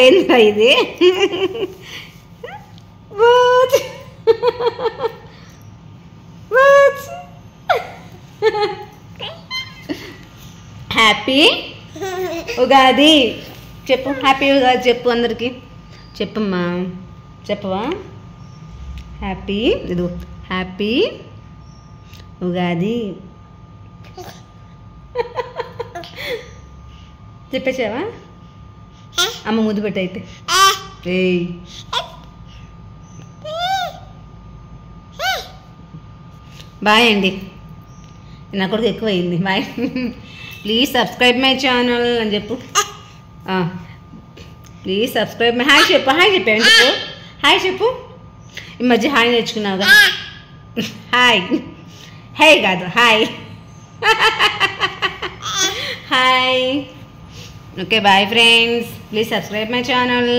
ఏంటో ఇది హ్యాపీ ఉగాది చెప్పు. హ్యాపీ ఉగాది చెప్పు అందరికి. చెప్పమ్మా, చెప్పవా? హ్యాపీ ఇది హ్యాపీ ఉగాది చెప్పేసావా? అమ్మ ముద్దు పెట్టయితే. బాయ్ అండి. నా కొడుకు ఎక్కువ అయింది. Bye. Please subscribe my channel అని చెప్పు. Please subscribe my. హాయ్ చెప్పు. హాయ్ చెప్పావు చెప్పు. హాయ్ చెప్పు. ఈ మధ్య హాయ్ నేర్చుకున్నావుగా. హాయ్. హే కాదు hi. Hi. Okay bye friends. Please subscribe my channel.